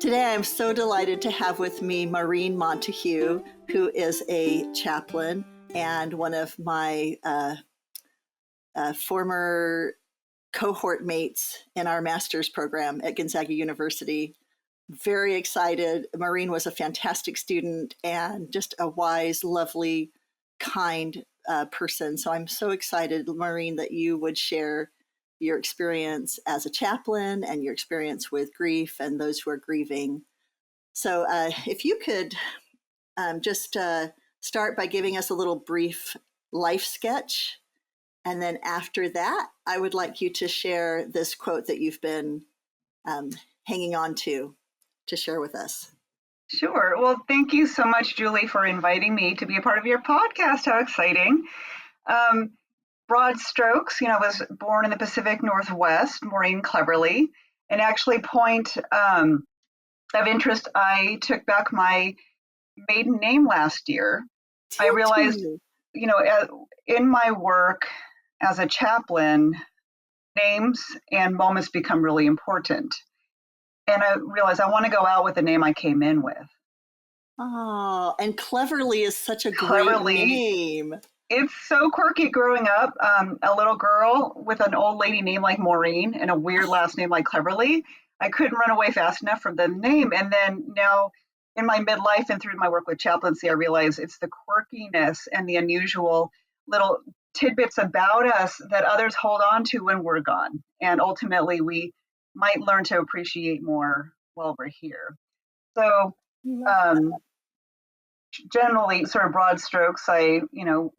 Today, I'm so delighted to have with me Maureen Montague, who is a chaplain and one of my former cohort mates in our master's program at Gonzaga University. Very excited. Maureen was a fantastic student and just a wise, lovely, kind person. So I'm so excited, Maureen, that you would share your experience as a chaplain and your experience with grief and those who are grieving. So if you could just start by giving us a little brief life sketch. And then after that, I would like you to share this quote that you've been hanging on to share with us. Sure. Well, thank you so much, Julie, for inviting me to be a part of your podcast. How exciting. Broad strokes, I was born in the Pacific Northwest, Maureen Cleverly, and actually point of interest, I took back my maiden name last year. I realized, in my work as a chaplain, names and moments become really important. And I realized I want to go out with the name I came in with. Oh, and Cleverly is such a great name. It's so quirky growing up. A little girl with an old lady name like Maureen and a weird last name like Cleverly. I couldn't run away fast enough from the name. And then now in my midlife and through my work with chaplaincy, I realize it's the quirkiness and the unusual little tidbits about us that others hold on to when we're gone. And ultimately, we might learn to appreciate more while we're here. So generally, sort of broad strokes, I,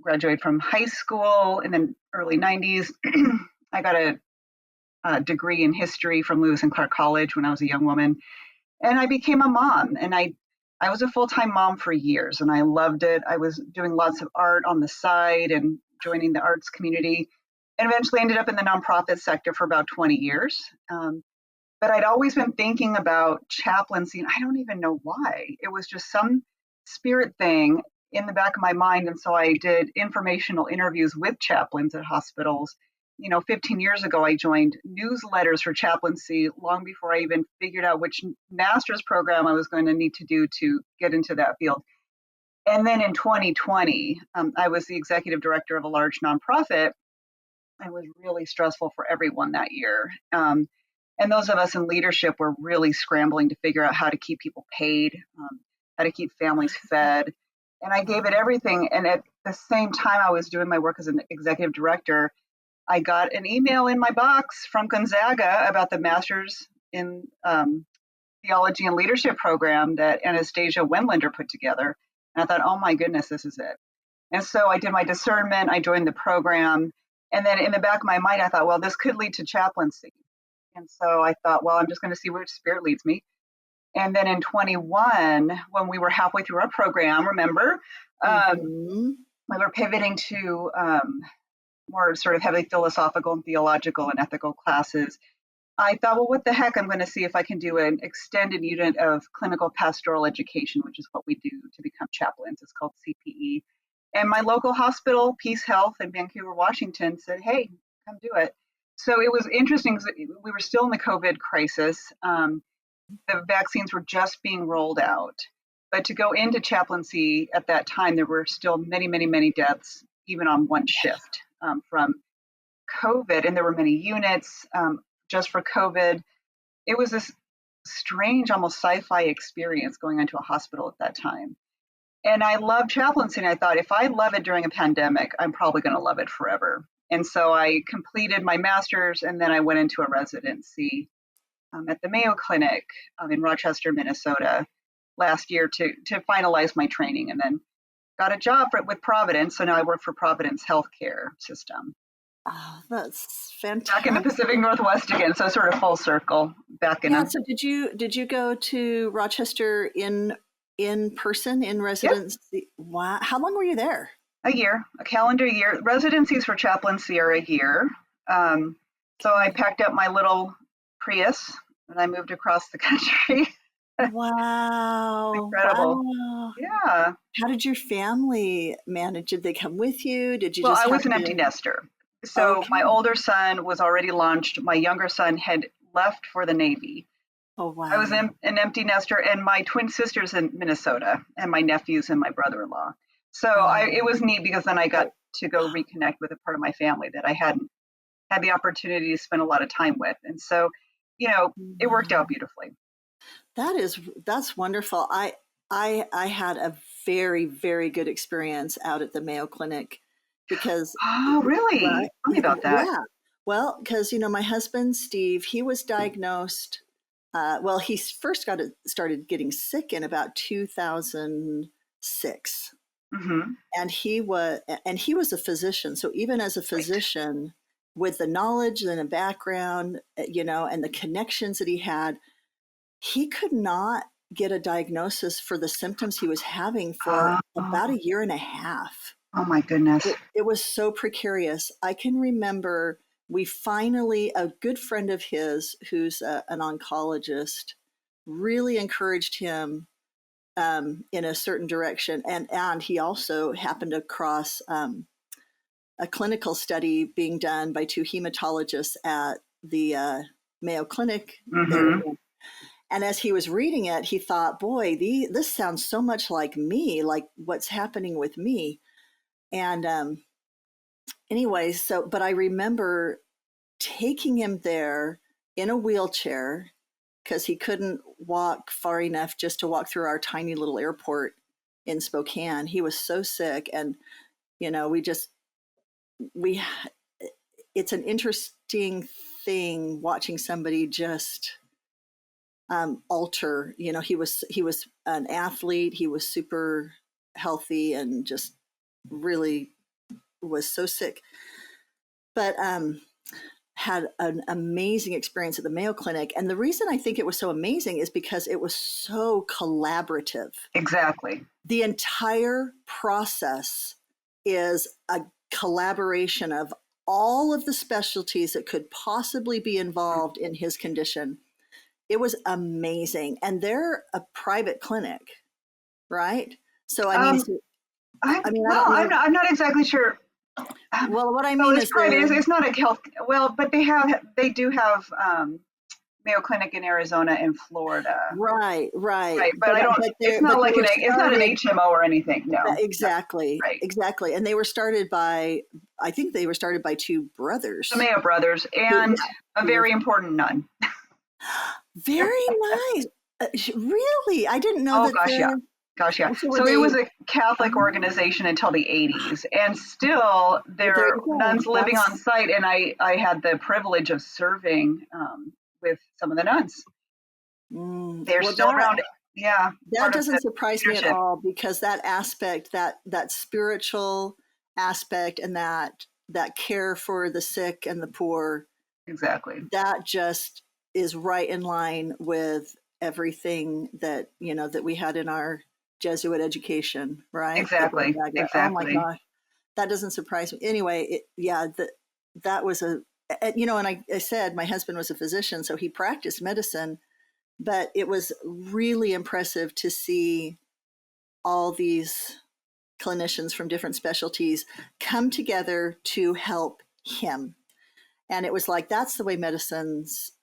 graduated from high school in the early 90s. I got a degree in history from Lewis and Clark College when I was a young woman. And I became a mom. And I was a full-time mom for years, and I loved it. I was doing lots of art on the side and joining the arts community, and eventually ended up in the nonprofit sector for about 20 years. But I'd always been thinking about chaplaincy, and I don't even know why. It was just some spirit thing in the back of my mind. And so I did informational interviews with chaplains at hospitals. 15 years ago, I joined newsletters for chaplaincy long before I even figured out which master's program I was going to need to do to get into that field. And then in 2020, I was the executive director of a large nonprofit. It was really stressful for everyone that year. And those of us in leadership were really scrambling to figure out how to keep people paid, how to keep families fed. And I gave it everything. And at the same time I was doing my work as an executive director, I got an email in my box from Gonzaga about the Master's in Theology and Leadership program that Anastasia Wendlander put together. And I thought, oh my goodness, this is it. And so I did my discernment, I joined the program. And then in the back of my mind, I thought, well, this could lead to chaplaincy. And so I thought, well, I'm just going to see where spirit leads me. And then in 21, when we were halfway through our program, remember, we were pivoting to more sort of heavily philosophical and theological and ethical classes. I thought, well, what the heck? I'm going to see if I can do an extended unit of clinical pastoral education, which is what we do to become chaplains. It's called CPE. And my local hospital, Peace Health in Vancouver, Washington, said, hey, come do it. So it was interesting because we were still in the COVID crisis. The vaccines were just being rolled out. But to go into chaplaincy at that time, there were still many, many, many deaths, even on one shift from COVID. And there were many units just for COVID. It was this strange, almost sci-fi experience going into a hospital at that time. And I loved chaplaincy. And I thought, if I love it during a pandemic, I'm probably going to love it forever. And so I completed my master's, and then I went into a residency at the Mayo Clinic in Rochester, Minnesota last year to finalize my training, and then got a job with Providence. So now I work for Providence Healthcare System. Oh, that's fantastic. Back in the Pacific Northwest again, so sort of full circle back in. Yeah, so did you go to Rochester in person, in residency? Yep. Wow. How long were you there? A year, a calendar year. Residencies for chaplaincy are a year. So I packed up my little Prius and I moved across the country. Wow. Incredible. Wow. Yeah. How did your family manage? Did they come with you? Did you Well, I was an empty nester. So my older son was already launched. My younger son had left for the Navy. Oh, I was wow. an empty nester, and my twin sister's in Minnesota, and my nephews and my brother-in-law. So it was neat because then I got Right. to go reconnect with a part of my family that I hadn't had the opportunity to spend a lot of time with. And so, it worked out Wow. beautifully. That's wonderful. I had a very, very good experience out at the Mayo Clinic because, Oh, really? right, Tell me about that. yeah. Well, because my husband Steve, he was diagnosed. Well, he first started getting sick in about 2006, Hmm. and he was a physician. So even as a Right. physician, with the knowledge and the background, and the connections that he had, he could not get a diagnosis for the symptoms he was having for about Oh, a year and a half. oh my goodness. It was so precarious. I can remember a good friend of his, who's an oncologist, really encouraged him in a certain direction. And he also happened across a clinical study being done by two hematologists at the Mayo Clinic there. Hmm. And as he was reading it, he thought, boy, this sounds so much like me, like what's happening with me. And anyway, but I remember taking him there in a wheelchair because he couldn't walk far enough just to walk through our tiny little airport in Spokane. He was so sick. And, we just, we, it's an interesting thing watching somebody just alter. He was an athlete. He was super healthy and just really was so sick, but had an amazing experience at the Mayo Clinic. And the reason I think it was so amazing is because it was so collaborative. Exactly. The entire process is a collaboration of all of the specialties that could possibly be involved in his condition. It was amazing. And they're a private clinic, right? So, I mean, Um, so, I I don't well, know. I'm not exactly sure. Well, what I Well, mean it's is private. It's not a health. Well, but they do have Mayo Clinic in Arizona and Florida. right, right. Right, but I don't. It's not But they like were it's not an started HMO or anything. No, no. exactly, Right. exactly. And they were started by, I think they were started by two The brothers. Mayo brothers Yeah, and a who were very important nun. very nice. Really, I didn't know Oh that gosh, yeah. they're. Gosh, yeah. So were So it they? was a Catholic Oh, organization until the 80s, and still well, there there are you go. nuns living on site. And I had the privilege of serving with some of the nuns. They're Well, still around. Yeah, that part of doesn't the surprise me at leadership. all, because that aspect, that spiritual aspect, and that care for the sick and the poor, Exactly. that just is right in line with everything that we had in our Jesuit education, right, at Exactly. Gonzaga. Oh my Exactly. gosh, that doesn't surprise me. Anyway, that was and I said my husband was a physician, so he practiced medicine, but it was really impressive to see all these clinicians from different specialties come together to help him. And it was like, that's the way medicine's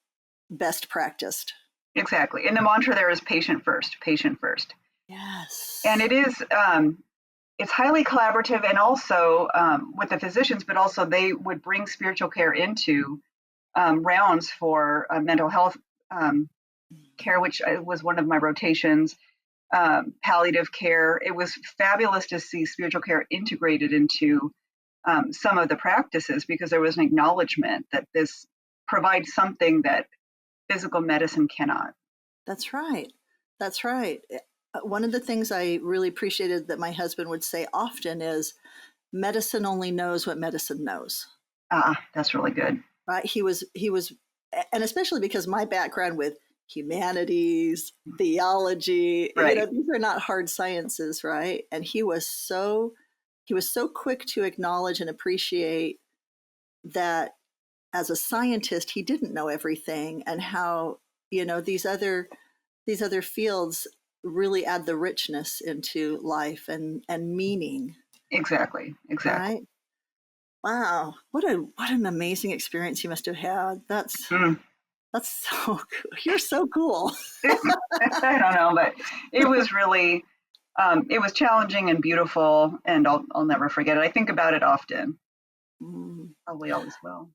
best practiced. Exactly. And the mantra there is patient first, patient first. And Yes. it is it's highly collaborative, and also with the physicians, but also they would bring spiritual care into rounds for mental health care, which was one of my rotations. Palliative care. It was fabulous to see spiritual care integrated into some of the practices, because there was an acknowledgement that this provides something that physical medicine cannot. That's right. That's right. One of the things I really appreciated that my husband would say often is, medicine only knows what medicine knows. That's really good. Right? He was, and especially because my background with humanities, theology, Right. these are not hard sciences, right? And he was so quick to acknowledge and appreciate that as a scientist he didn't know everything, and how these other fields really add the richness into life and meaning, Exactly. Exactly. right? Wow, what an amazing experience you must have had. That's Mm. That's so you're so cool. I don't know, but it was really, it was challenging and beautiful, and I'll never forget it. I think about it often. Mm. Probably always will.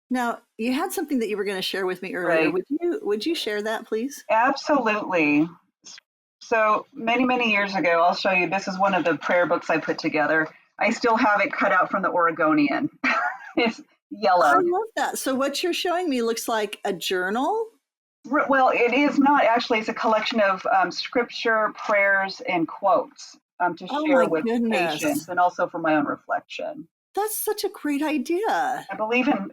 Now, you had something that you were going to share with me earlier. Right. Would you share that, please? Absolutely. So many years ago, I'll show you. This is one of the prayer books I put together. I still have it cut out from the Oregonian. It's I yellowed. love that. So what you're showing me looks like a journal. Well, it is not actually. It's a collection of scripture, prayers, and quotes to Oh share my with patients goodness. and also for my own reflection. That's such a great idea. I believe in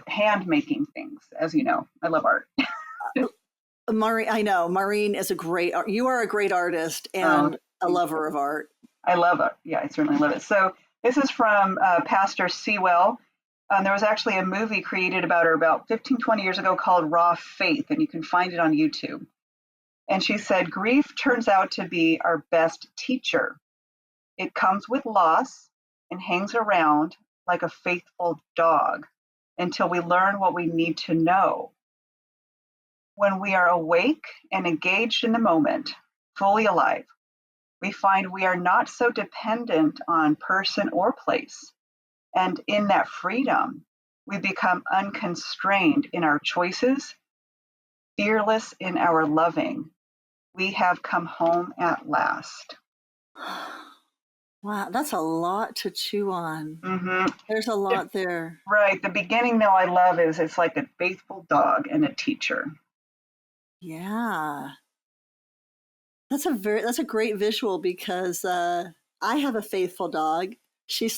hand making things, as you know. I love art. Maureen, I know Maureen is you are a great artist Oh, and a lover of art. I love it. Yeah, I certainly love it. So this is from Pastor Sewell. There was actually a movie created about her about 15, 20 years ago called Raw Faith, and you can find it on YouTube. And she said, grief turns out to be our best teacher. It comes with loss and hangs around like a faithful dog until we learn what we need to know. When we are awake and engaged in the moment, fully alive, we find we are not so dependent on person or place. And in that freedom, we become unconstrained in our choices, fearless in our loving. We have come home at last. Wow, that's a lot to chew on. Mm-hmm. There's a lot there. Right. The beginning, though, I love is it's like a faithful dog and a teacher. Yeah. That's a great visual because I have a faithful dog. She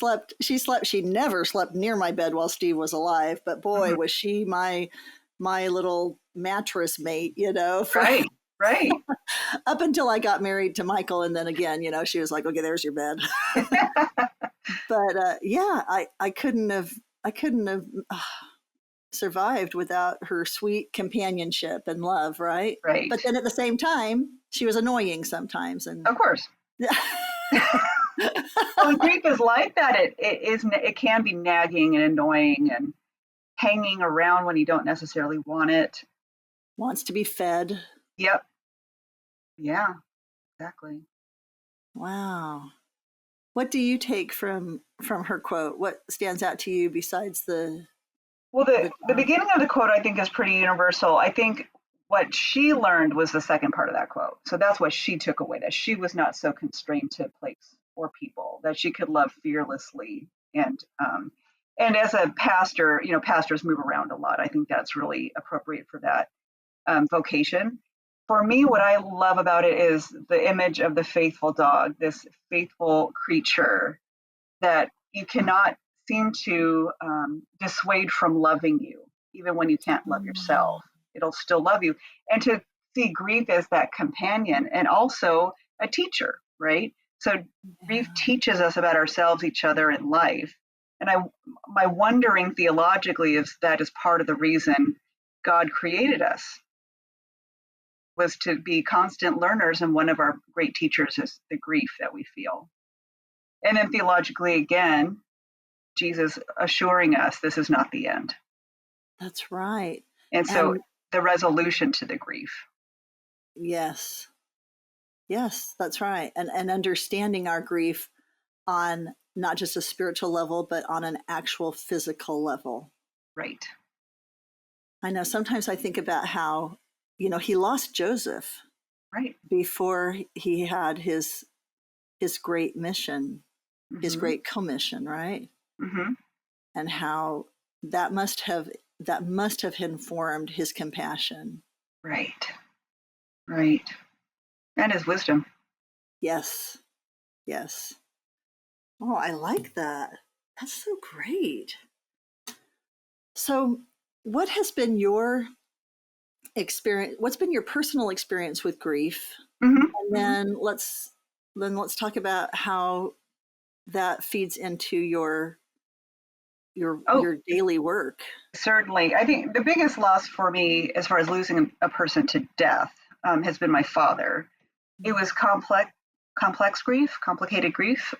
never slept near my bed while Steve was alive, but boy, Mm-hmm. was she my little mattress mate, for Right. Right. up until I got married to Michael. And then again, she was like, okay, there's your bed. But yeah, I couldn't have survived without her sweet companionship and love, right? Right. But then at the same time, she was annoying sometimes, and Of course. Well, grief is like that. It can be nagging and annoying and hanging around when you don't necessarily want it. wants to be fed. Yep. Yeah, exactly. Wow. What do you take from her quote? What stands out to you besides the Well, the the beginning of the quote I think is pretty universal. I think what she learned was the second part of that quote. So that's what she took away, that she was not so constrained to place or people, that she could love fearlessly. And as a pastor, pastors move around a lot. I think that's really appropriate for that vocation. For me, what I love about it is the image of the faithful dog, this faithful creature that you cannot seem to dissuade from loving you, even when you can't love yourself. It'll still love you. And to see grief as that companion and also a teacher, right? So grief teaches us about ourselves, each other, and life. And my wondering theologically is that is part of the reason God created us, was to be constant learners, and one of our great teachers is the grief that we feel. And then theologically, again, Jesus assuring us this is not the end. That's right. And so And the resolution to the grief. yes. Yes, that's right. And understanding our grief on not just a spiritual level, but on an actual physical level. Right. I know sometimes I think about how, he lost Joseph Right. before he had his great mission, his Mm-hmm. great commission, right? Mm-hmm. And how that must have informed his compassion. Right. Right. And his wisdom. Yes. Yes. Oh, I like that. That's so great. So, what has been your experience? What's been your personal experience with grief? Mm-hmm. And then let's talk about how that feeds into Oh, your daily work. certainly. I think the biggest loss for me, as far as losing a person to death, has been my father. It was complex grief, complicated grief,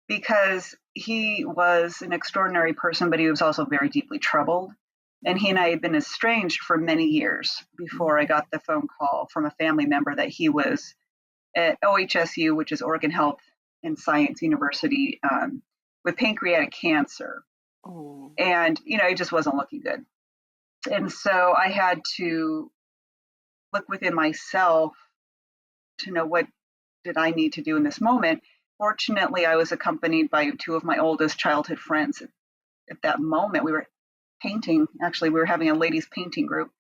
because he was an extraordinary person, but he was also very deeply troubled. And he and I had been estranged for many years before I got the phone call from a family member that he was at OHSU, which is Oregon Health and Science University, with pancreatic cancer. Oh. And, it just wasn't looking good. And so I had to look within myself to know what did I need to do in this moment. Fortunately, I was accompanied by two of my oldest childhood friends. At that moment, we were painting. Actually, we were having a ladies' painting group.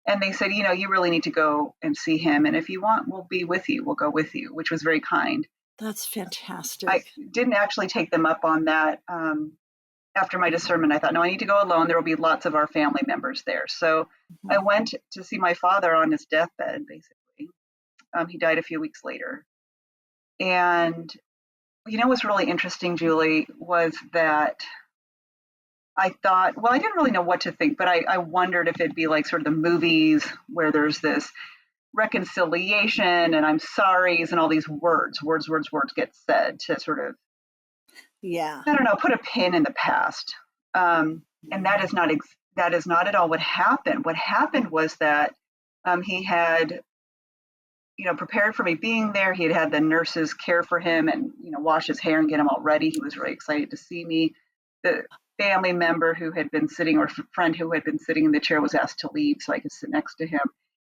And they said, you really need to go and see him. And if you want, we'll be with you. We'll go with you, which was very kind. That's fantastic. I didn't actually take them up on that. After my discernment, I thought, no, I need to go alone. There will be lots of our family members there. So I went to see my father on his deathbed, basically. He died a few weeks later. And, what's really interesting, Julie, was that I thought, well, I didn't really know what to think, but I wondered if it'd be like sort of the movies where there's this reconciliation and I'm sorry's and all these words get said to sort of, I don't know, put a pin in the past. And that is not at all what happened. What happened was that he had, prepared for me being there. He had the nurses care for him and, wash his hair and get him all ready. He was really excited to see me. The family member who had been sitting, or friend who had been sitting in the chair, was asked to leave so I could sit next to him.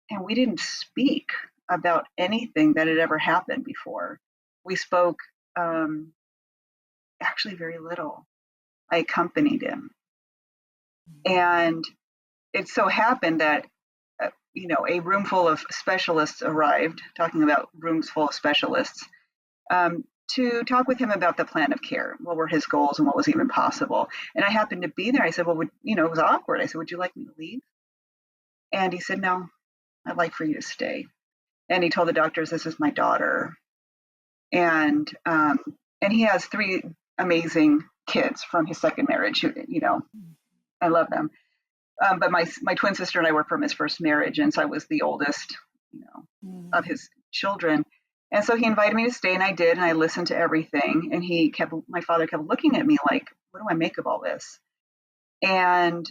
And we didn't speak about anything that had ever happened before. We spoke actually very little. I accompanied him. And it so happened that, a room full of specialists arrived, talking about rooms full of specialists, to talk with him about the plan of care. What were his goals and what was even possible? And I happened to be there. I said, well, it was awkward. I said, would you like me to leave? And he said, no, I'd like for you to stay. And he told the doctors, this is my daughter. And he has 3 amazing kids from his second marriage. I love them. But my twin sister and I were from his first marriage, and so I was the oldest, of his children. And so he invited me to stay, and I did, and I listened to everything. And my father kept looking at me like, what do I make of all this? And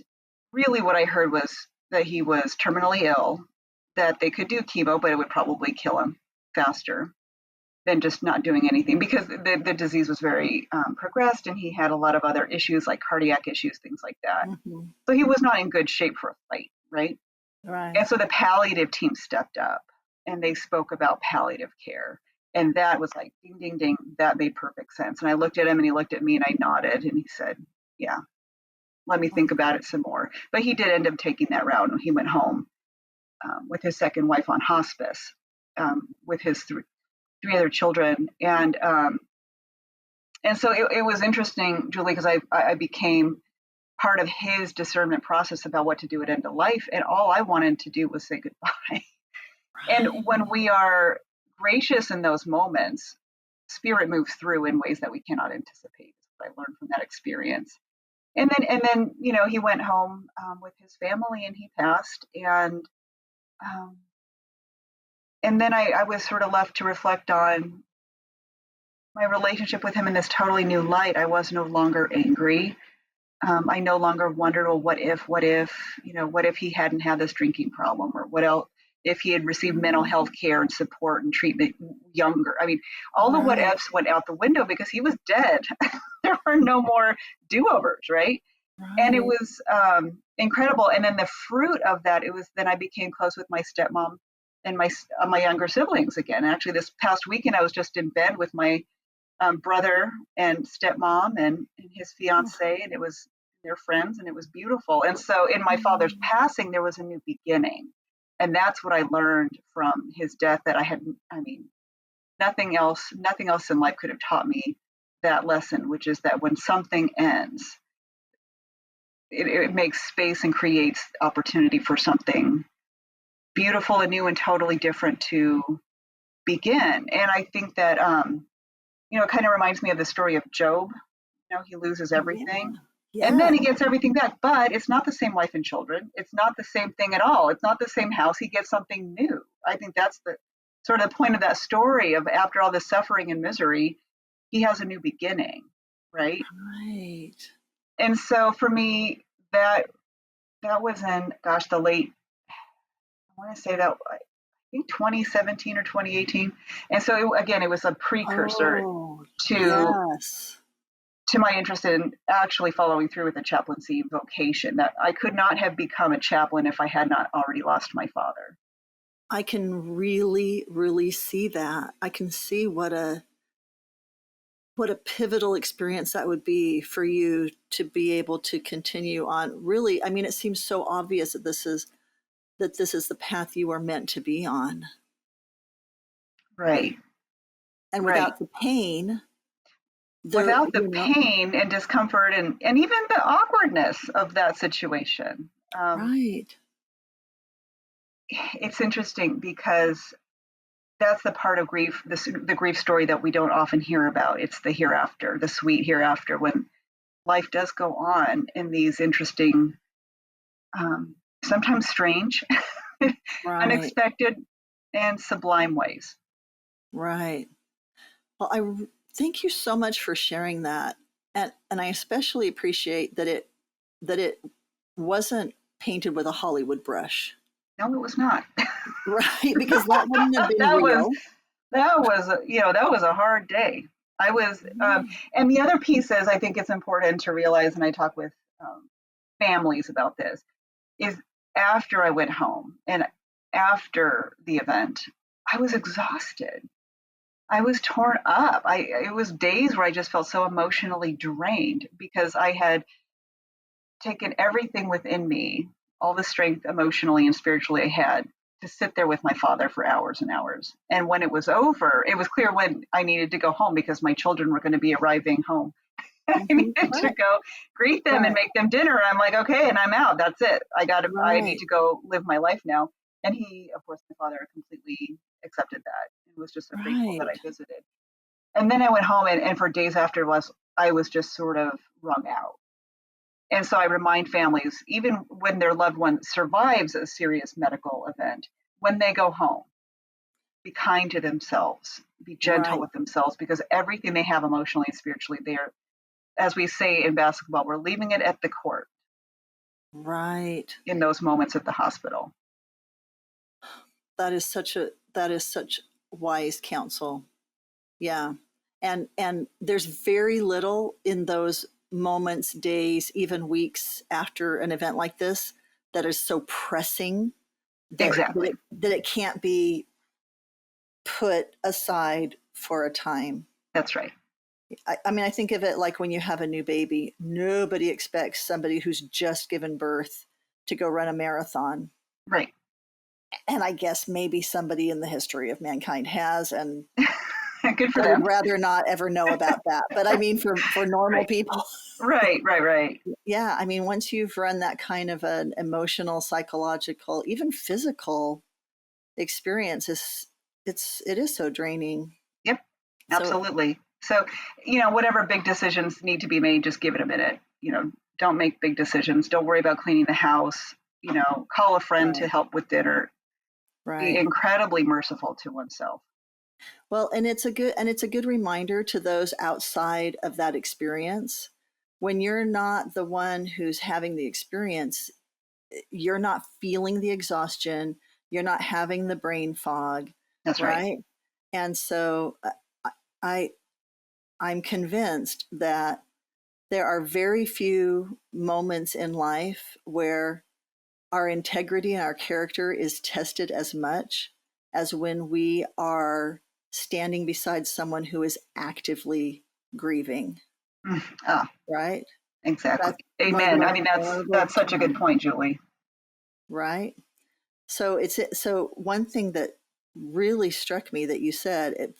really what I heard was that he was terminally ill, that they could do chemo, but it would probably kill him faster than just not doing anything, because the disease was very progressed, and he had a lot of other issues like cardiac issues, things like that. So he was not in good shape for a fight, right? Right. And so the palliative team stepped up and they spoke about palliative care. And that was like, ding, ding, ding, that made perfect sense. And I looked at him and he looked at me and I nodded and he said, yeah, let me think about it some more. But he did end up taking that route, and he went home with his second wife on hospice, with his 3 other children. And so it was interesting, Julie, because I became part of his discernment process about what to do at end of life. And all I wanted to do was say goodbye. Right. And when we are gracious in those moments, spirit moves through in ways that we cannot anticipate. I learned from that experience. And then he went home with his family and he passed. And then I was sort of left to reflect on my relationship with him in this totally new light. I was no longer angry. I no longer wondered, well, what if he hadn't had this drinking problem, or what else if he had received mental health care and support and treatment younger. I mean, all the what ifs went out the window because he was dead. There were no more do-overs, right? And it was incredible. And then the fruit of that, then I became close with my stepmom and my younger siblings again. Actually, this past weekend, I was just in bed with my brother and stepmom and his fiance, and it was their friends, and it was beautiful. And so in my father's passing, there was a new beginning. And that's what I learned from his death, that nothing else in life could have taught me that lesson, which is that when something ends, it makes space and creates opportunity for something beautiful and new and totally different to begin. And I think that, it kind of reminds me of the story of Job. He loses everything. Yeah. And then he gets everything back, but it's not the same wife and children. It's not the same thing at all. It's not the same house. He gets something new. I think that's the sort of the point of that story, of after all the suffering and misery, he has a new beginning, right? Right. And so for me, that that was in, gosh, the late, I want to say that, I think 2017 or 2018. And so again, it was a precursor Oh, to yes. my interest in actually following through with the chaplaincy vocation, that I could not have become a chaplain if I had not already lost my father. I can really, really see that. I can see what a pivotal experience that would be for you to be able to continue on. Really, I mean, it seems so obvious that this is the path you are meant to be on. Right, And right. without the pain, Without the pain and discomfort and even the awkwardness of that situation. right. It's interesting because that's the part of grief, the grief story that we don't often hear about. It's the hereafter, the sweet hereafter, when life does go on in these interesting, sometimes strange, Right. unexpected, and sublime ways. Right. Well, thank you so much for sharing that. And I especially appreciate that it wasn't painted with a Hollywood brush. No, it was not. Right, because that wouldn't have been that was real. that was a hard day. I was, Yeah. and the other piece is, I think it's important to realize, and I talk with families about this, is after I went home and after the event, I was exhausted. I was torn up. It was days where I just felt so emotionally drained because I had taken everything within me, all the strength emotionally and spiritually I had, to sit there with my father for hours and hours. And when it was over, it was clear when I needed to go home because my children were going to be arriving home. I needed to Right. go greet them and Right. make them dinner. I'm like, okay, and I'm out. That's it. I need Right. to go live my life now. And he, of course, my father completely accepted that and was just so grateful that I Right. visited. And then I went home, and for days after I was just sort of wrung out. And so I remind families, even when their loved one survives a serious medical event, when they go home, be kind to themselves, be gentle Right. with themselves, because everything they have emotionally and spiritually, they're, as we say in basketball, we're leaving it at the court Right. in those moments at the hospital. That is such wise counsel. Yeah. And there's very little in those moments, days, even weeks after an event like this that is so pressing Exactly. that it can't be put aside for a time. That's right. I mean, I think of it like when you have a new baby. Nobody expects somebody who's just given birth to go run a marathon. Right. And I guess maybe somebody in the history of mankind has, and Good for I would them. rather not ever know about that. But I mean, for normal Right. people, Right. Right. Right. yeah. I mean, once you've run that kind of an emotional, psychological, even physical experience, it is so draining. Yep. So Absolutely. So, whatever big decisions need to be made, just give it a minute. Don't make big decisions. Don't worry about cleaning the house. Call a friend to right, help with dinner. Be right. incredibly merciful to oneself. Well, and it's a good reminder to those outside of that experience. When you're not the one who's having the experience, you're not feeling the exhaustion, you're not having the brain fog, That's right. right? And so I I'm convinced that there are very few moments in life where our integrity and our character is tested as much as when we are standing beside someone who is actively grieving, Ah, right? exactly. That's one of the Amen. I most mean, vulnerable that's such a good times, point, Julie. right? So one thing that really struck me that you said,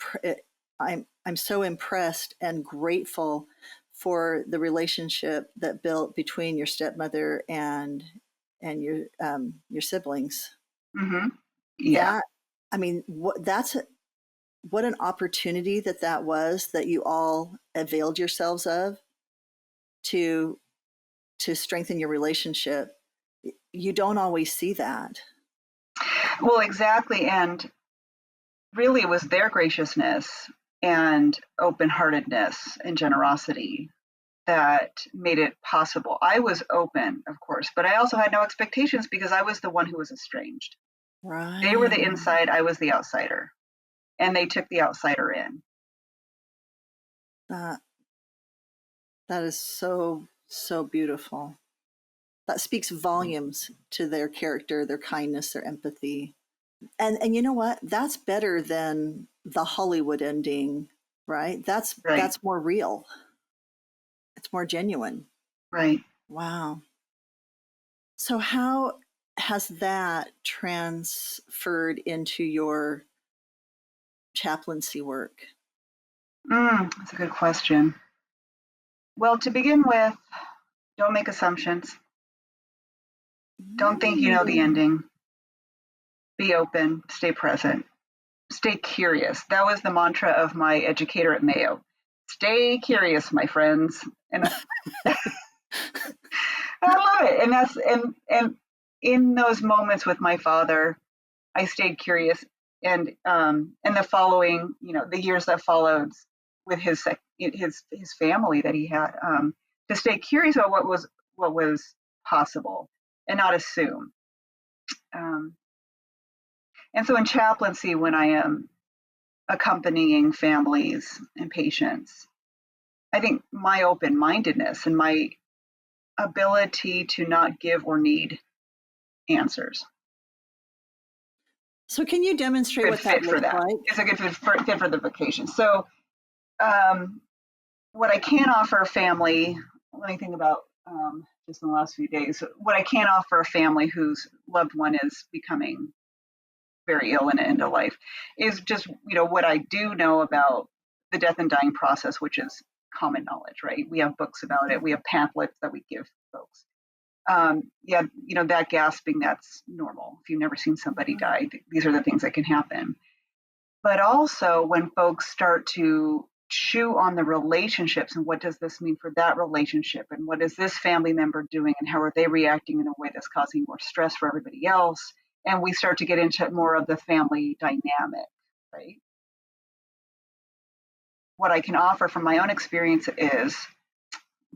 I'm so impressed and grateful for the relationship that built between your stepmother and your siblings. Hmm. Yeah. That I mean, what an opportunity that was that you all availed yourselves of to strengthen your relationship. You don't always see that. Well, exactly. And really, it was their graciousness and open heartedness and generosity that made it possible. I was open, of course, but I also had no expectations because I was the one who was estranged. They were the Right. inside, I was the outsider, and they took the outsider in. That that is so, so beautiful. That speaks volumes to their character, their kindness, their empathy. And you know what? That's better than the Hollywood ending, right? Right, That's more real. It's more genuine. right. Wow. So how has that transferred into your chaplaincy work? That's a good question. Well, to begin with, don't make assumptions. Don't think you know the Mm. ending. Be open, stay present, stay curious. That was the mantra of my educator at Mayo. Stay curious, my friends. And I love it. And in those moments with my father, I stayed curious. And the following, the years that followed with his family that he had, to stay curious about what was possible and not assume. Um, and so in chaplaincy, when I am accompanying families and patients, I think my open mindedness and my ability to not give or need answers. So can you demonstrate Good what that fit for looks that. like? It's a good fit for the vocation. So, um, what I can offer a family, let me think about just in the last few days, what I can offer a family whose loved one is becoming very ill and end of life is just, what I do know about the death and dying process, which is common knowledge, right? We have books about it. We have pamphlets that we give folks. Yeah, that gasping, that's normal. If you've never seen somebody die, these are the things that can happen. But also when folks start to chew on the relationships and what does this mean for that relationship and what is this family member doing and how are they reacting in a way that's causing more stress for everybody else, and we start to get into more of the family dynamic, right? What I can offer from my own experience is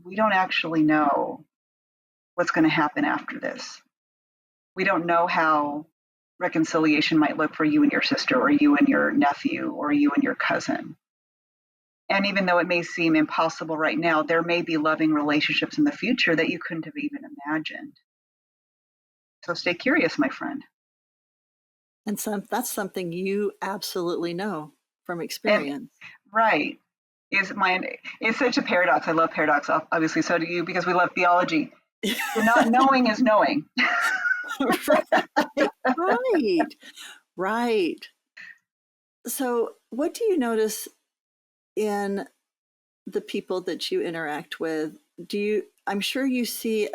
we don't actually know what's going to happen after this. We don't know how reconciliation might look for you and your sister, or you and your nephew, or you and your cousin. And even though it may seem impossible right now, there may be loving relationships in the future that you couldn't have even imagined. So stay curious, my friend. And that's something you absolutely know from And experience. right, it's such a paradox. I love paradox, obviously, so do you, because we love theology. The not knowing is knowing. Right. Right. Right. So what do you notice in the people that you interact with? I'm sure you see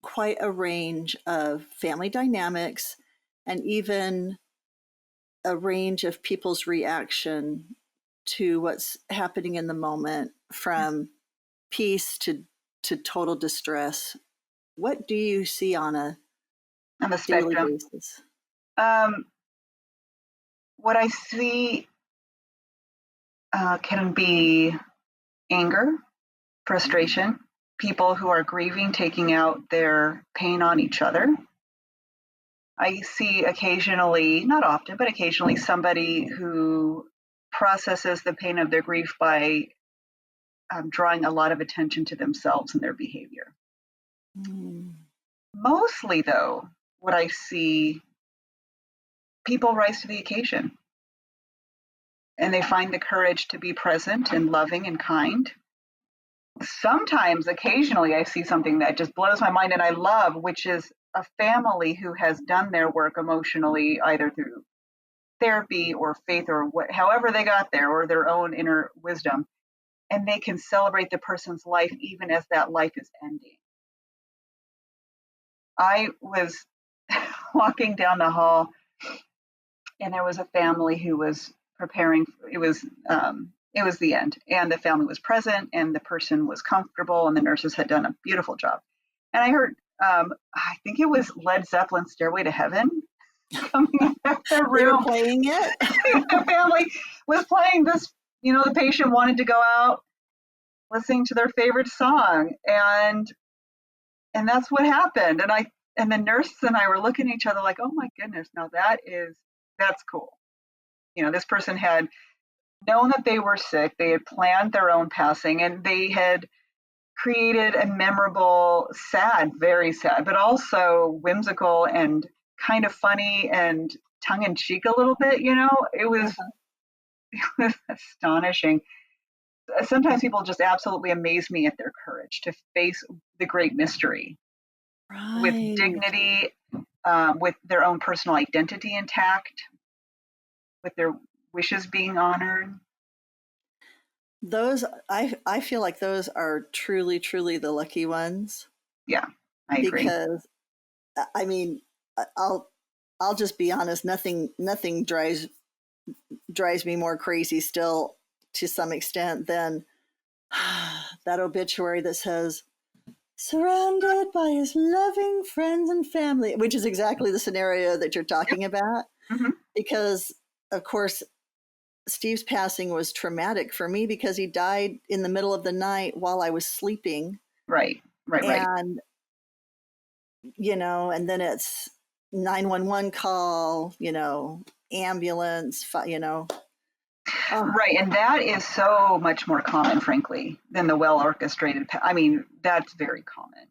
quite a range of family dynamics and even a range of people's reaction to what's happening in the moment, from peace to total distress. What do you see on a On the daily spectrum. basis? Um, what I see can be anger, frustration, people who are grieving, taking out their pain on each other. I see occasionally, not often, but occasionally, somebody who processes the pain of their grief by drawing a lot of attention to themselves and their behavior. Mm. Mostly, though, what I see, people rise to the occasion and they find the courage to be present and loving and kind. Sometimes, occasionally, I see something that just blows my mind and I love, which is a family who has done their work emotionally, either through therapy or faith or however they got there, or their own inner wisdom, and they can celebrate the person's life even as that life is ending. I was walking down the hall and there was a family who was preparing. It was the end, and the family was present, and the person was comfortable, and the nurses had done a beautiful job. And I heard, I think it was Led Zeppelin's "Stairway to Heaven" coming in the They were room. playing it. The family was playing this. The patient wanted to go out, listening to their favorite song, and that's what happened. And the nurse and I were looking at each other like, oh my goodness, now that's cool. This person had known that they were sick, they had planned their own passing, and they had created a memorable, sad, very sad, but also whimsical and kind of funny and tongue-in-cheek a little bit. It was, Uh-huh. it was astonishing. Sometimes people just absolutely amaze me at their courage to face the great mystery with Right. dignity, with their own personal identity intact, with their wishes being honored. Those I feel like those are truly, truly the lucky ones, Yeah, I agree. because I mean, I'll just be honest, nothing drives me more crazy still, to some extent, than that obituary that says, surrounded by his loving friends and family, which is exactly the scenario that you're Yep. talking about. Hmm. Because, of course, Steve's passing was traumatic for me because he died in the middle of the night while I was sleeping. Right, right, right. And, and then it's 911 call, ambulance, oh, Right, and that is so much more common, frankly, than the well orchestrated. I mean, that's very common.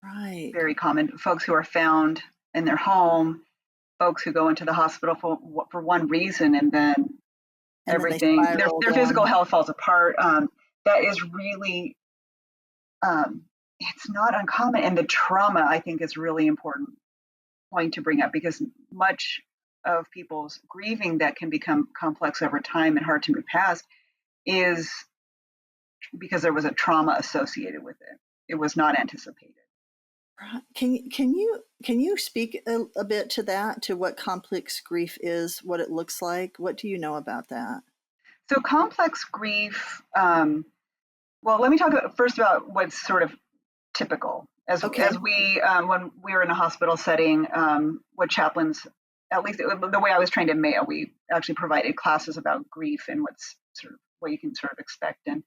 right. Very common. Folks who are found in their home, folks who go into the hospital for one reason, and then And then they everything, spiral their physical down. health falls apart. That is really, um, it's not uncommon, and the trauma, I think, is really important point to bring up, because much of people's grieving that can become complex over time and hard to move past is because there was a trauma associated with it. It was not anticipated. Can you speak a bit to that, to what complex grief is, what it looks like? What do you know about that? So complex grief. Well, let me talk first about what's sort of typical as Okay. we when we were in a hospital setting. What chaplains, at least the way I was trained in Mayo, we actually provided classes about grief and what you can sort of expect, and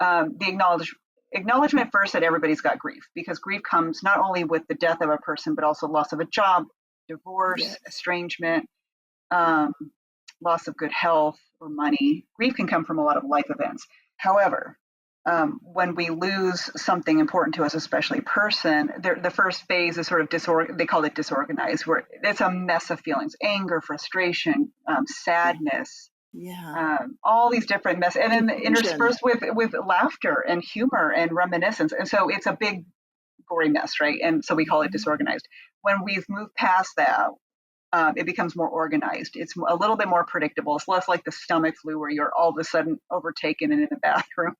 the acknowledgement first that everybody's got grief, because grief comes not only with the death of a person, but also loss of a job, divorce, Yes. estrangement, um, loss of good health or money. Grief can come from a lot of life events. However, when we lose something important to us, especially a person, the first phase is sort of they call it disorganized, where it's a mess of feelings: anger, frustration, sadness, Yeah. all these different mess, and then Confusion. interspersed with laughter and humor and reminiscence. And so it's a big gory mess, right? And so we call it Mhm. disorganized. When we've moved past that, it becomes more organized. It's a little bit more predictable. It's less like the stomach flu where you're all of a sudden overtaken and in the bathroom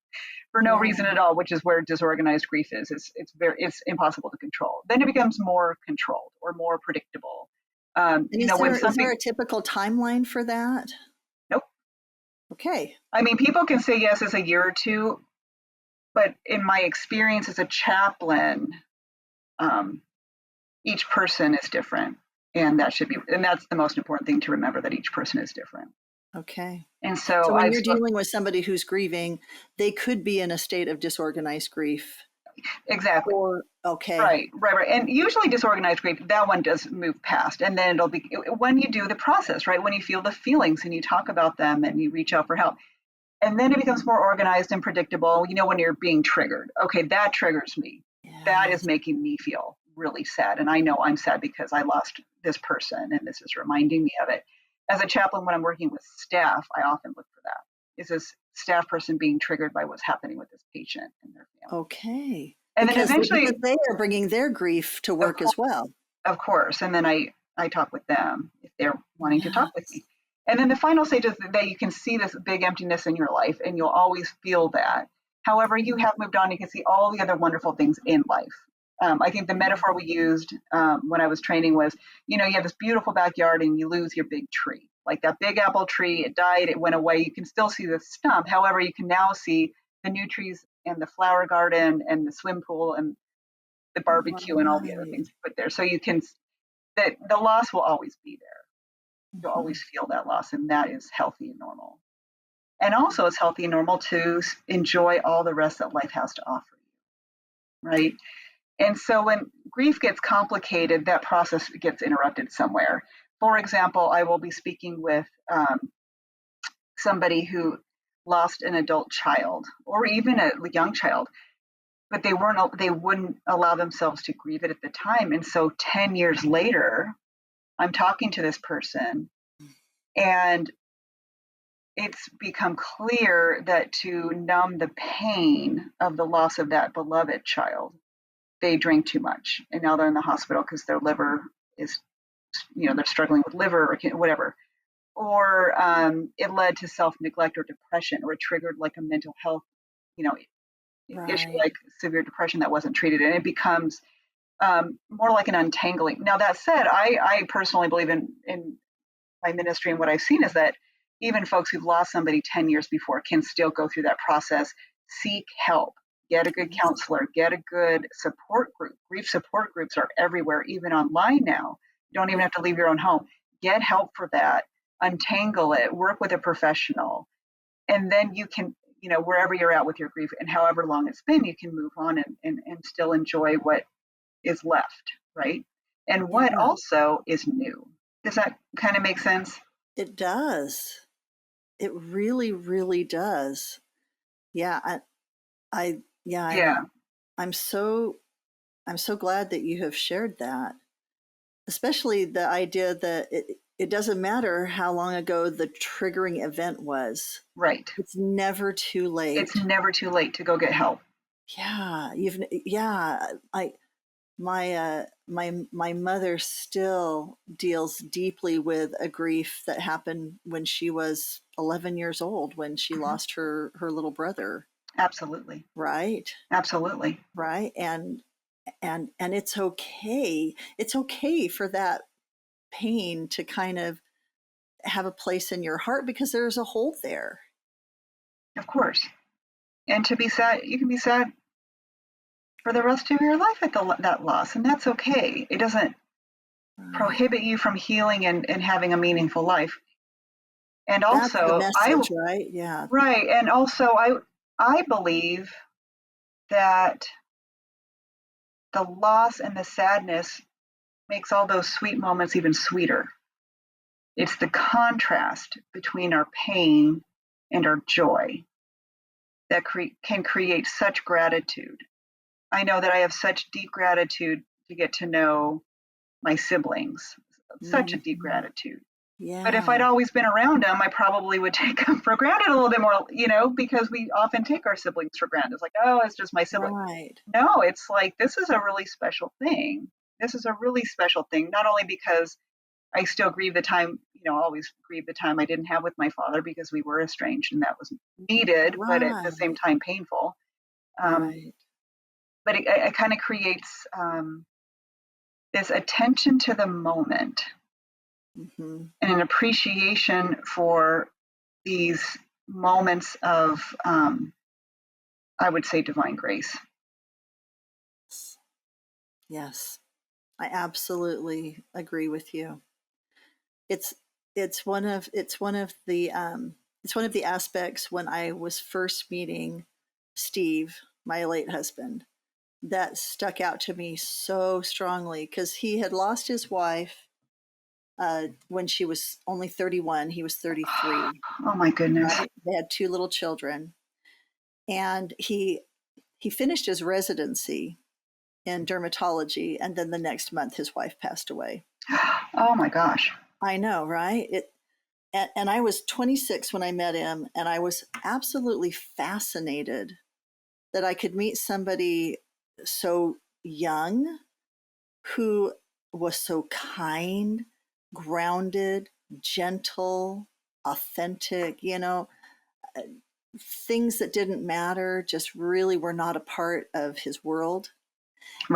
for no reason Right. at all, which is where disorganized grief is. It's impossible to control. Then it becomes more controlled or more predictable. And is When there something, a typical timeline for that? nope. Okay. I mean, people can say yes, it's a year or two, but in my experience as a chaplain, um, each person is different, and that's the most important thing to remember, that each person is different. Okay. And so So when I've you're spoke dealing with somebody who's grieving, they could be in a state of disorganized grief. exactly. Or okay. Right, right, right. And usually disorganized grief, that one does move past. And then it'll be when you do the process, right? When you feel the feelings and you talk about them and you reach out for help. And then it becomes more organized and predictable, when you're being triggered. Okay, that triggers me. That is Yes. making me feel really sad. And I know I'm sad because I lost this person and this is reminding me of it. As a chaplain, when I'm working with staff, I often look for that. Is this staff person being triggered by what's happening with this patient and their family? Okay. And then Because eventually, they are bringing their grief to of work course, as well. of course. And then I talk with them if they're wanting to talk with Yes. me. And then the final stage is that you can see this big emptiness in your life and you'll always feel that. However, you have moved on, you can see all the other wonderful things in life. I think the metaphor we used when I was training was, you have this beautiful backyard and you lose your big tree. Like that big apple tree, it died, it went away. You can still see the stump. However, you can now see the new trees and the flower garden and the swim pool and the barbecue and all the other Right. things put there. So you can, that the loss will always be there. You'll Mhm. always feel that loss, and that is healthy and normal. And also it's healthy and normal to enjoy all the rest that life has to offer you, right? And so when grief gets complicated, that process gets interrupted somewhere. For example, I will be speaking with somebody who lost an adult child or even a young child, but they wouldn't allow themselves to grieve it at the time. And so 10 years later, I'm talking to this person, and it's become clear that to numb the pain of the loss of that beloved child, they drank too much, and now they're in the hospital because their liver is, they're struggling with liver or whatever. Or it led to self-neglect or depression, or it triggered like a mental health, you know, issue Right. like severe depression that wasn't treated, and it becomes more like an untangling. Now that said, I personally believe in my ministry, and what I've seen is that even folks who've lost somebody 10 years before can still go through that process, seek help, get a good counselor, get a good support group. Grief support groups are everywhere, even online now. You don't even have to leave your own home. Get help for that, untangle it, work with a professional, and then you can, wherever you're at with your grief and however long it's been, you can move on and still enjoy what is left, right? And what Yeah, also is new. Does that kind of make sense? it does. It really, really does. Yeah, yeah, Yeah, I'm so, I'm so glad that you have shared that, especially the idea that it doesn't matter how long ago the triggering event was. right. It's never too It's late. never too late to go get help. Yeah, my mother still deals deeply with a grief that happened when she was 11 years old, when she Mhm. lost her little brother. Absolutely. Right. Absolutely. Right. And it's okay for that pain to kind of have a place in your heart because there's a hole there. Of course. And to be sad, you can be sad for the rest of your life at that loss, and that's okay. It doesn't Right. prohibit you from healing and having a meaningful life. And That's the also, message, right? Yeah. right. And also, I believe that the loss and the sadness makes all those sweet moments even sweeter. It's the contrast between our pain and our joy that can create such gratitude. I know that I have such deep gratitude to get to know my siblings, such a deep Mhm. gratitude. But if Yeah. I'd always been around them, I probably would take them for granted a little bit more, because we often take our siblings for granted. It's like, oh, it's just my sibling. Right. No, it's like, this is a really special thing. This is a really special thing, not only because I still grieve the time, always grieve the time I didn't have with my father because we were estranged and that was needed, but at the same Right. time painful. Um, Right. but it kind of creates this attention to the moment Hmm. and an appreciation for these moments of, I would say, divine grace. Yes, I absolutely agree with you. It's it's one of the aspects when I was first meeting Steve, my late husband, that stuck out to me so strongly because he had lost his wife when she was only 31. He was 33. Oh my goodness. Right? They had two little children, and he finished his residency in dermatology, and then the next month his wife passed away. Oh my gosh. I know, right? And I was 26 when I met him, and I was absolutely fascinated that I could meet somebody so young who was so kind, grounded, gentle, authentic, things that didn't matter just really were not a part of his world.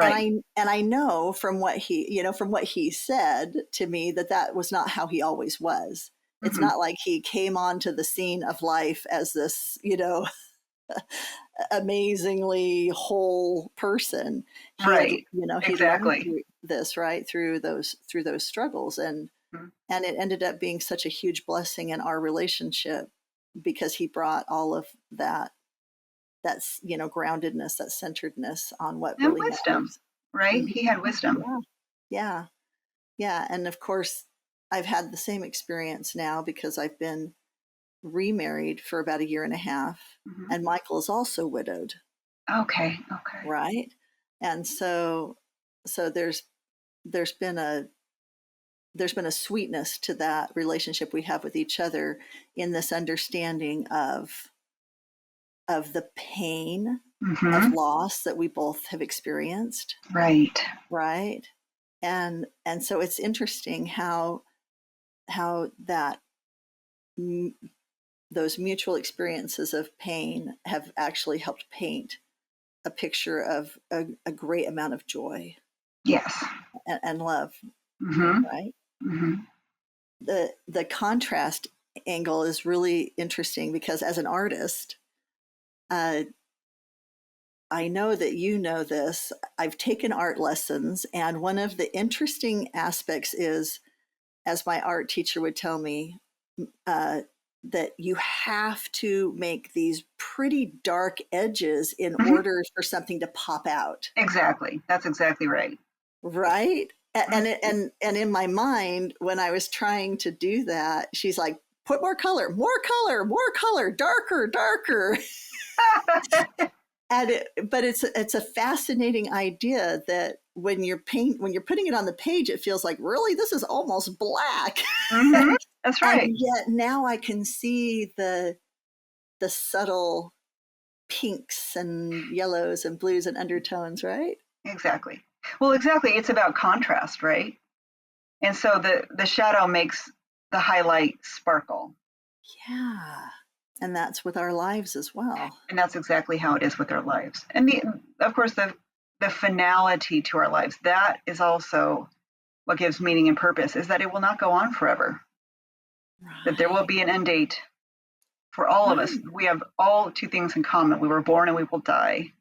And Right. I know from what he said to me that that was not how he always was. It's Hmm. not like he came onto the scene of life as this, amazingly whole person. Right. He learned Exactly. through this, right, through those struggles, and Mhm. it ended up being such a huge blessing in our relationship. because he brought all of that's, groundedness, that centeredness on what And really wisdom, matters. right? Mhm. He had wisdom. Yeah. Yeah. Yeah. And of course, I've had the same experience now because I've been remarried for about a year and a half, Mm-hmm. and Michael is also widowed. Okay. Right. And so there's been a sweetness to that relationship we have with each other, in this understanding of the pain of Mm-hmm. loss that we both have experienced. Right. Right. And so it's interesting how that those mutual experiences of pain have actually helped paint a picture of a great amount of joy Yes. and love. Mm-hmm. Right. Mm-hmm. The contrast angle is really interesting because as an artist, uh, I know that you know this. I've taken art lessons, and one of the interesting aspects is, as my art teacher would tell me, uh, that you have to make these pretty dark edges in Mm-hmm. order for something to pop out. Exactly. That's exactly right. Right. And Mm-hmm. and in my mind, when I was trying to do that, she's like, put more color, darker, darker. But it's a fascinating idea that when you're putting it on the page, it feels like, really, this is almost black. Mm-hmm. That's And right. yet now I can see the subtle pinks and yellows and blues and undertones, right? Exactly. Well, exactly. It's about contrast, right? And so the shadow makes the highlight sparkle. Yeah. And that's with our lives as well. And that's exactly how it is with our lives. And of course the finality to our lives, that is also what gives meaning and purpose, is that it will not go on forever. That there will Right. be an end date for all of us. Right. We have all two things in common. We were born and we will die.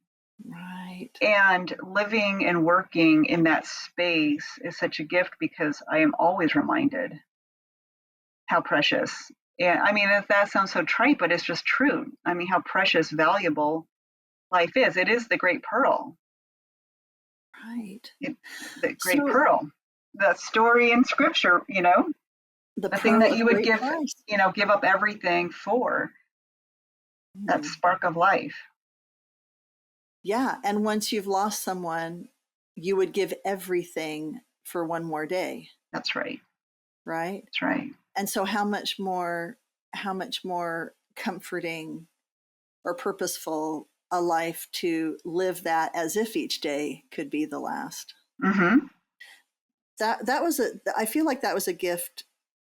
Right. And living and working in that space is such a gift because I am always reminded how precious. And I mean, that sounds so trite, but it's just true. I mean, how precious, valuable life is. It is the great pearl. Right. It, the great So pearl, the story in scripture, the the thing pearl that of you would great give, price. give up everything for, that Mm. spark of life. Yeah. And once you've lost someone, you would give everything for one more day. That's right. Right. That's right. And so how much more comforting or purposeful a life to live that as if each day could be the last. Mm-hmm. I feel like that was a gift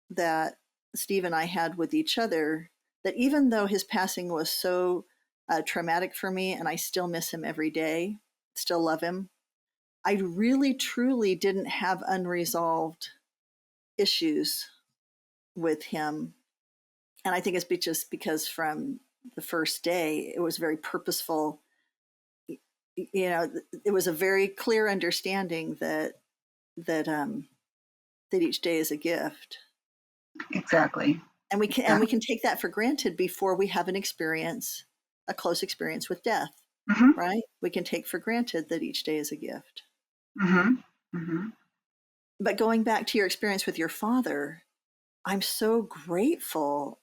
that Steve and I had with each other, that even though his passing was so traumatic for me and I still miss him every day, still love him, I really truly didn't have unresolved issues with him. And I think it's just because from the first day, it was very purposeful. It was a very clear understanding that that each day is a gift, Exactly. and we Exactly. can take that for granted before we have a close experience with death. Mm-hmm. Right? We can take for granted that each day is a gift. Mm-hmm. Mm-hmm. But going back to your experience with your father, I'm so grateful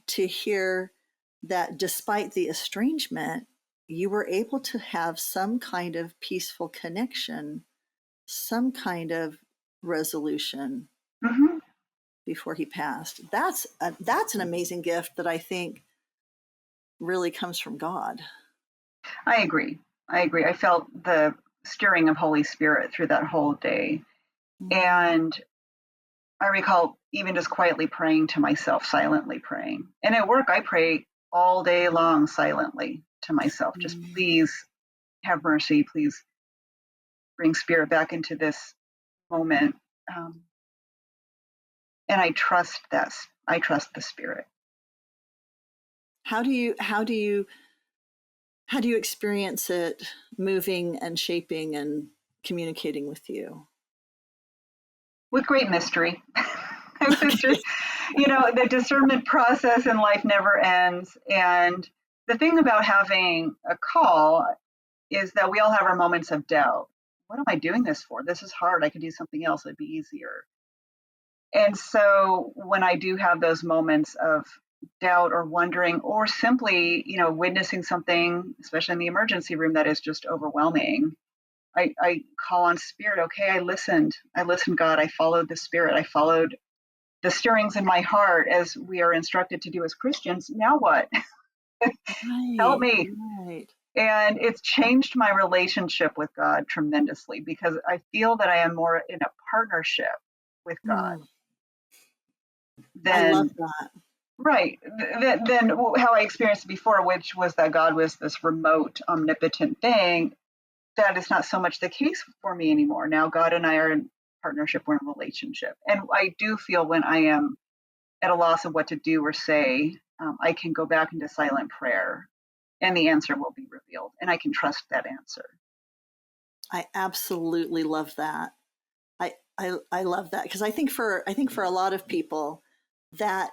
to hear that despite the estrangement, you were able to have some kind of peaceful connection, some kind of resolution Mm-hmm. before he passed. That's an amazing gift that I think really comes from God. I agree. I agree. I felt the stirring of Holy Spirit through that whole day. Mm. And I recall even just quietly praying to myself, silently praying. And at work, I pray all day long silently to myself. Just Mm. please have mercy. Please bring spirit back into this moment. Um, and I trust that. I trust the spirit. How do you experience it moving and shaping and communicating with you? With great mystery. It's Okay. The discernment process in life never ends. And the thing about having a call is that we all have our moments of doubt. What am I doing this for? This is hard. I could do something else. It'd be easier. And so when I do have those moments of doubt or wondering, or simply, witnessing something, especially in the emergency room, that is just overwhelming, I call on Spirit. Okay, I listened, God. I followed the Spirit. I followed the stirrings in my heart as we are instructed to do as Christians. Now what? Help Right, me. right. And it's changed my relationship with God tremendously, because I feel that I am more in a partnership with God Mm, I love than that. right than how I experienced it before, which was that God was this remote, omnipotent thing. That is not so much the case for me anymore. Now God and I are in partnership, we're in a relationship. And I do feel when I am at a loss of what to do or say, I can go back into silent prayer and the answer will be revealed. And I can trust that answer. I absolutely love that. I love that because I think for a lot of people that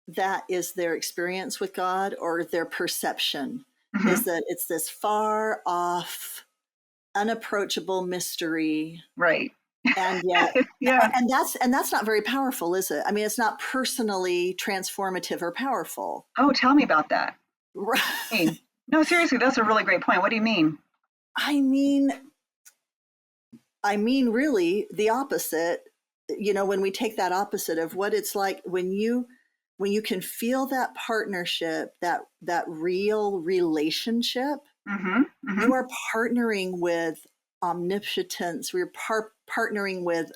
that is their experience with God, or their perception is Mm-hmm. that it's this far off, unapproachable mystery. Right. And yet, Yeah. and that's not very powerful, is it? I mean, it's not personally transformative or powerful. Oh, tell me about that. Right. Hey, no, seriously, that's a really great point. What do you mean? I mean, really the opposite. When we take that opposite of what it's like when you can feel that partnership, that real relationship, Mm-hmm. Mm-hmm. you are partnering with omnipotence. We're partnering with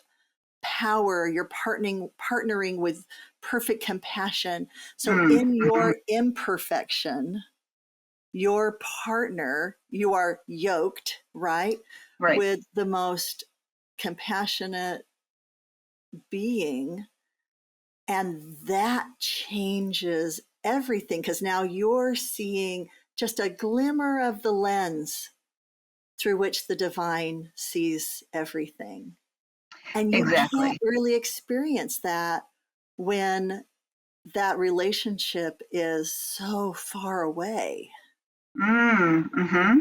power. You're partnering with perfect compassion. So in Mm-hmm. your imperfection, your partner, you are yoked, right, Right. with the most compassionate being. And that changes everything because now you're seeing just a glimmer of the lens through which the divine sees everything. And you can't Exactly. really experience that when that relationship is so far away, Mm-hmm.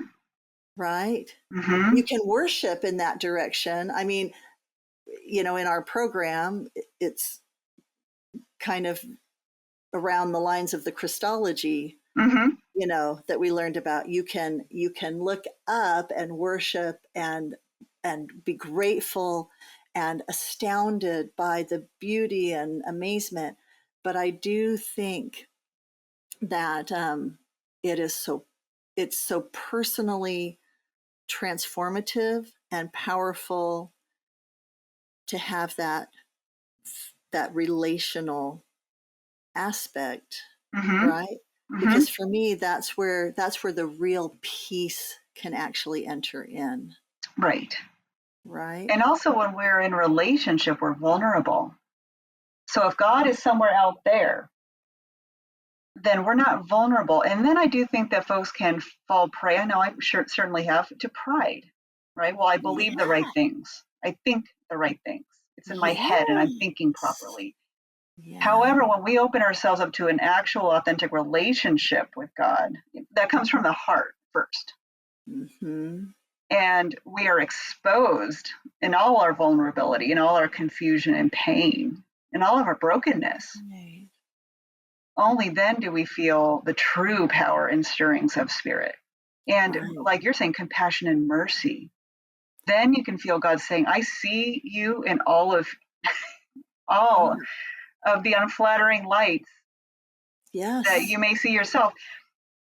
right? Mm-hmm. You can worship in that direction. I mean, in our program, it's kind of around the lines of the Christology, Mm-hmm. that we learned about. You can look up and worship and be grateful and astounded by the beauty and amazement. But I do think that it is so it's so personally transformative and powerful to have that relational aspect, Mm-hmm. right? Mm-hmm. Because for me, that's where the real peace can actually enter in, Right. right? And also when we're in relationship, we're vulnerable. So if God is somewhere out there, then we're not vulnerable. And then I do think that folks can fall prey. I know I certainly have to pride, right? Well, I believe the right Yeah, things. I think the right things. It's in my head and I'm thinking yes, properly. yeah, However, when we open ourselves up to an actual authentic relationship with God, that comes from the heart first. mm-hmm. And we are exposed in all our vulnerability, in all our confusion and pain, in all of our brokenness. Right. Only then do we feel the true power and stirrings of spirit. And Right. like you're saying, compassion and mercy. Then you can feel God saying, I see you in all Yeah. of the unflattering lights that Yes, you may see yourself.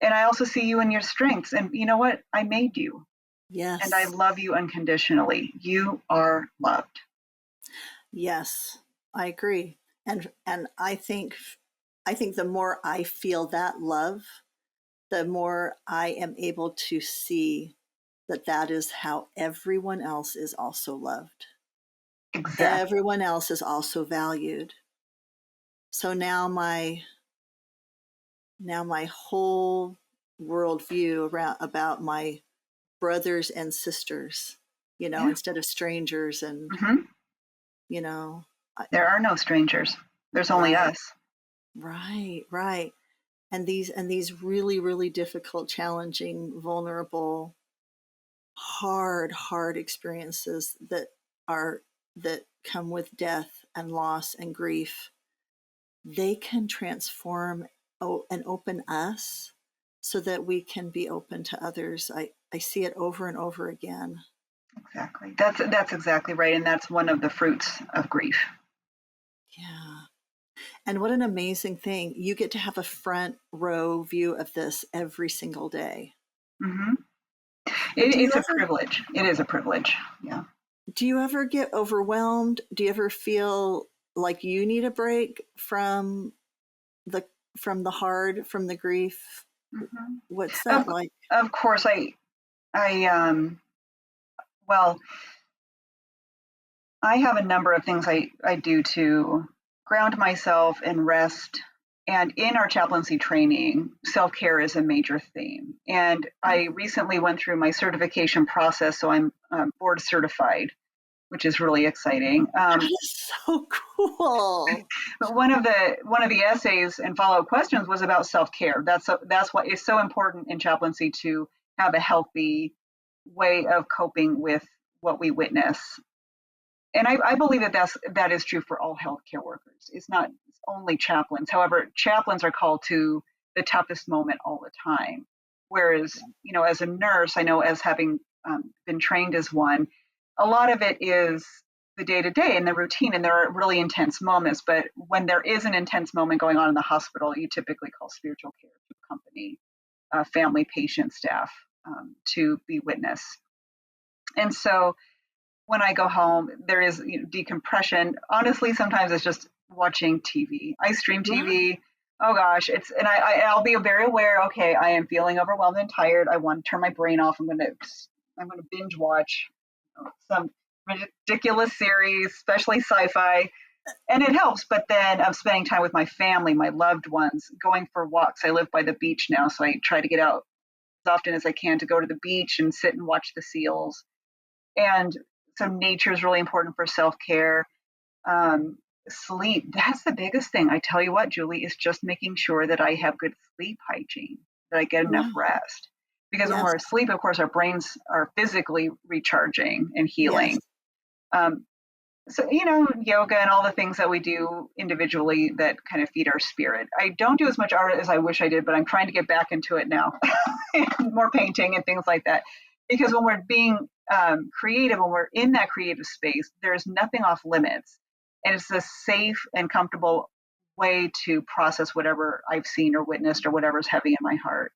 And I also see you in your strengths. And you know what? I made you and I yes, love you unconditionally. You are loved. yes, I agree. And I think the more I feel that love, the more I am able to see that that is how everyone else is also loved. Exactly. Everyone else is also valued. So now my whole worldview around about my brothers and sisters, Yeah. instead of strangers, and Hmm. you know, I, There are no strangers. There's only Right. us. Right. Right. And these really, really difficult, challenging, vulnerable, hard experiences that come with death and loss and grief, they can transform and open us so that we can be open to others. I see it over and over again. Exactly. That's exactly right. And that's one of the fruits of grief. Yeah. And what an amazing thing. You get to have a front row view of this every single day. Mm-hmm. But It's a privilege. It is a privilege. Yeah. do you ever get overwhelmed? Do you ever feel like you need a break the from the hard, from the grief? Mm-hmm. What's Of that like? of course, well, I have a number of things I do to ground myself and rest. And in our chaplaincy training, self care is a major theme. And I recently went through my certification process, so I'm board certified, which is really exciting. That is so cool. But one of the essays and follow up questions was about self care. That's what is so important in chaplaincy, to have a healthy way of coping with what we witness. And I believe that is true for all healthcare workers. It's not only chaplains. However, chaplains are called to the toughest moment all the time. Whereas, as a nurse, I know, as having been trained as one, a lot of it is the day to day and the routine, and there are really intense moments. But when there is an intense moment going on in the hospital, you typically call spiritual care to accompany family, patient, staff, to be witness. And so when I go home, there is decompression. Honestly, sometimes it's just watching TV. I stream Right. TV. Oh gosh, I'll be very aware. Okay, I am feeling overwhelmed and tired. I want to turn my brain off. I'm gonna binge watch some ridiculous series, especially sci-fi, and it helps. But then I'm spending time with my family, my loved ones, going for walks. I live by the beach now, so I try to get out as often as I can to go to the beach and sit and watch the seals. And so nature is really important for self-care. Sleep, that's the biggest thing. I tell you what, Julie, is just making sure that I have good sleep hygiene, that I get enough Yeah. rest. Because when Yes. we're asleep, of course, our brains are physically recharging and Yes. healing. Um, so, yoga and all the things that we do individually that kind of feed our spirit. I don't do as much art as I wish I did, but I'm trying to get back into it now. More painting and things like that. Because when we're being creative, when we're in that creative space, there's nothing off limits. And it's a safe and comfortable way to process whatever I've seen or witnessed or whatever's heavy in my heart.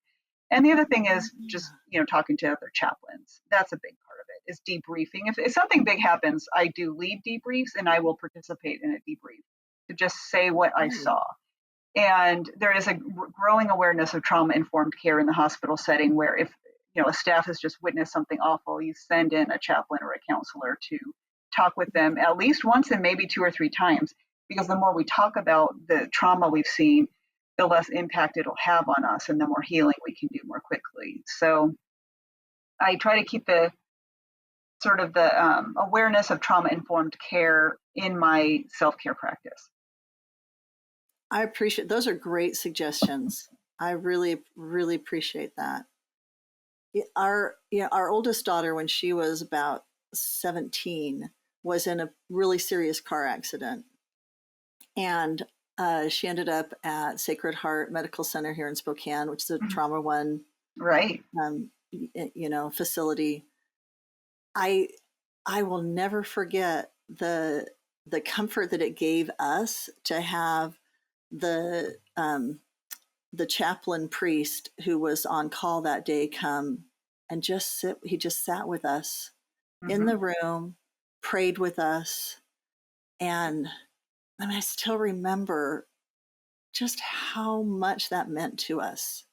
And the other thing is just, talking to other chaplains. That's a big part of it, is debriefing. If something big happens, I do lead debriefs and I will participate in a debrief to just say what I Right. saw. And there is a growing awareness of trauma informed care in the hospital setting, where if a staff has just witnessed something awful, you send in a chaplain or a counselor to talk with them at least once and maybe 2 or 3 times, because the more we talk about the trauma we've seen, the less impact it'll have on us and the more healing we can do more quickly. So I try to keep the sort of the awareness of trauma informed care in my self care practice. I appreciate those are great suggestions. I really, really appreciate that. Our oldest daughter, when she was about 17, was in a really serious car accident, and she ended up at Sacred Heart Medical Center here in Spokane, which is a trauma one, Right. facility. I I will never forget the comfort that it gave us to have the the chaplain priest who was on call that day come and just sit. He just sat with us in Mm-hmm. the room, prayed with us, and I still remember just how much that meant to us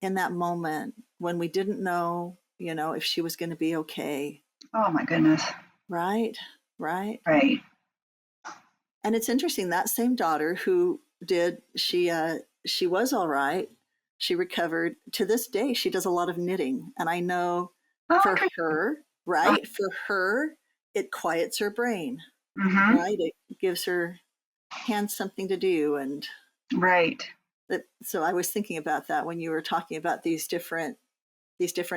in that moment when we didn't know, if she was going to be okay. Oh my goodness. Right, right. Right. And it's interesting, that same daughter who did she was all right. She recovered. To this day, she does a lot of knitting, and I know Oh, for interesting. her, right? For her, it quiets her brain, Mm-hmm. right? It gives her hands something to do. And Right. so I was thinking about that when you were talking about these different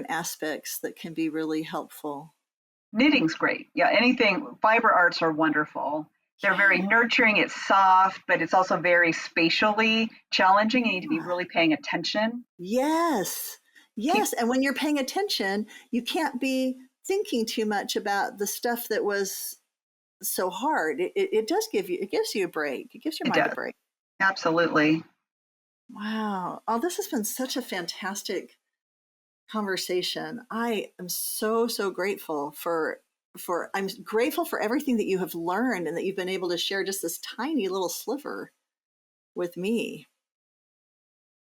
aspects that can be really helpful. Knitting's great. Yeah, anything, fiber arts are wonderful. They're very Yeah. nurturing. It's soft, but it's also very spatially challenging. You need to be really paying attention. Yes. Keep, Yes. And when you're paying attention, you can't be thinking too much about the stuff that was so hard. It does it gives you a break. It gives your it mind a does. break. Absolutely. Wow. Oh, this has been such a fantastic conversation. I am so, so grateful I'm grateful for everything that you have learned and that you've been able to share just this tiny little sliver with me.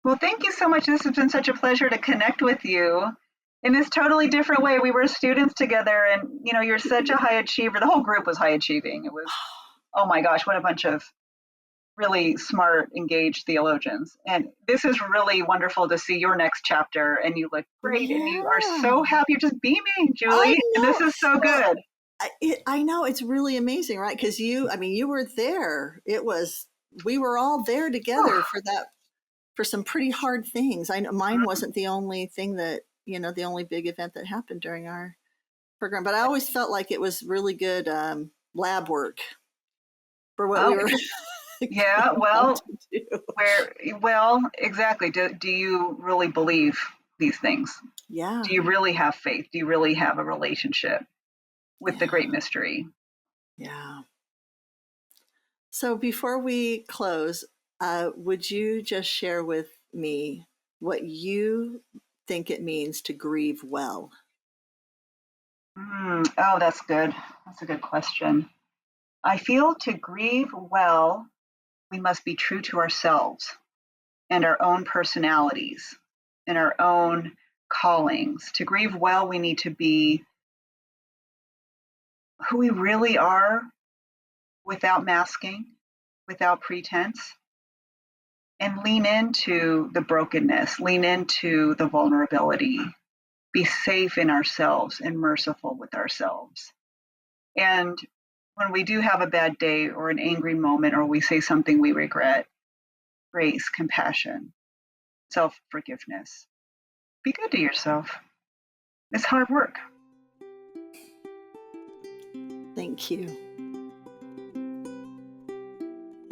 Well, thank you so much. This has been such a pleasure to connect with you in this totally different way. We were students together, and you're such a high achiever. The whole group was high achieving. It was, oh my gosh, what a bunch of really smart, engaged theologians. And this is really wonderful to see your next chapter, and you look great, and you are Yeah. so happy. You're just beaming, I Julie, and this know. is so Well, good. I know it's really amazing, right? Because you were there. We were all there together Whew. for some pretty hard things. I know mine wasn't the only thing the only big event that happened during our program, but I always felt like it was really good lab work for what we Oh, were yeah, going well, to do. exactly. Do you really believe these things? Yeah, Do you really have faith? Do you really have a relationship with the yeah, great mystery? yeah. So before we close, would you just share with me what you think it means to grieve well? Oh, that's good. That's a good question. I feel to grieve well, we must be true to ourselves and our own personalities and our own callings. To grieve well, we need to be who we really are without masking, without pretense, and lean into the brokenness, lean into the vulnerability, be safe in ourselves and merciful with ourselves. And when we do have a bad day or an angry moment or we say something we regret, grace, compassion, self forgiveness. Be good to yourself. It's hard work. Thank you.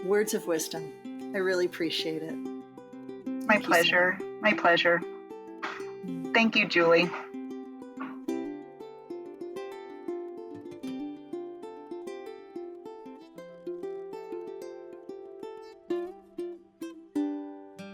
Words of wisdom. I really appreciate it. My Thank you so much. pleasure. My pleasure. Thank you, Julie.